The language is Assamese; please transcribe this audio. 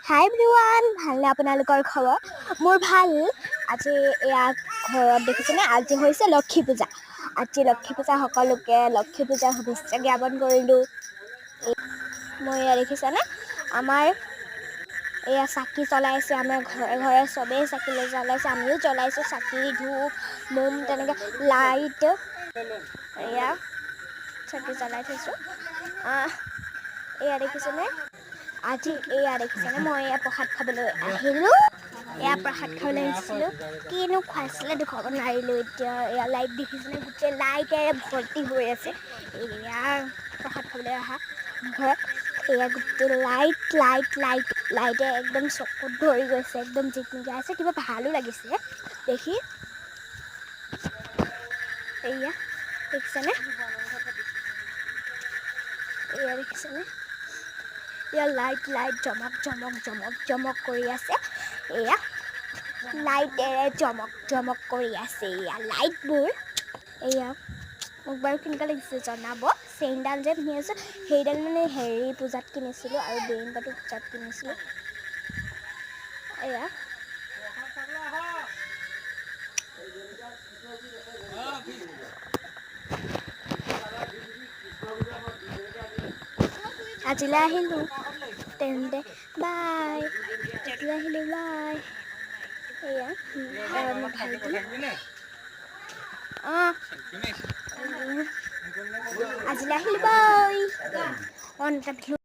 হাই এভৰিৱান, ভালনে আপোনালোকৰ খবৰ? মোৰ ভাল। আজি এয়া ঘৰত দেখিছেনে, আজি হৈছে লক্ষী পূজা। আজি লক্ষী পূজা, সকলোকে লক্ষী পূজাৰ শুভেচ্ছা জ্ঞাপন কৰিলোঁ। মই এয়া দেখিছেনে, আমাৰ এয়া চাকি জ্বলাইছে, আমাৰ ঘৰে ঘৰে চবেই চাকি জ্বলাইছে, আমিও জ্বলাইছোঁ চাকি, ধূপ, মোম, তেনেকৈ লাইট এয়া চাকি জ্বলাই থৈছোঁ। এয়া দেখিছেনে, আজি এয়া দেখিছেনে, মই এয়া প্ৰসাদ খাবলৈ আহিলোঁ। এয়া প্ৰসাদ খাবলৈ আহিছিলোঁ, কিনো খুৱাইছিলে দেখুৱাব নোৱাৰিলোঁ। এতিয়া এয়া লাইট দেখিছেনে, গোটেই লাইটেৰে ভৰ্তি হৈ আছে। এয়া প্ৰসাদ খাবলৈ অহা ঘৰত এয়া গোটেই লাইট লাইট লাইট লাইটে একদম চকুত ধৰি গৈছে, একদম জিকমিকাই আছে, কিবা ভালো লাগিছে দেখি। এয়া দেখিছেনে, এয়া দেখিছেনে, এয়া লাইট লাইট জমক জমক জমক জমক কৰি আছে। এয়া লাইটেৰে জমক জমক কৰি আছে এয়া লাইটবোৰ। এয়া মোক বাৰু কেনেকুৱা লাগিছে জনাব। চেইনডাল যে পিন্ধি আছোঁ, সেইডাল মানে হেৰি পূজাত কিনিছিলোঁ আৰু বেইন পাতো পূজাত কিনিছিলোঁ। এয়া আজিলৈ আহিলোঁ তেন্তে বাই, আজিলৈ আহিলোঁ বাই। এয়া মোৰ ভাইটি, আজিলৈ আহিলোঁ বাই।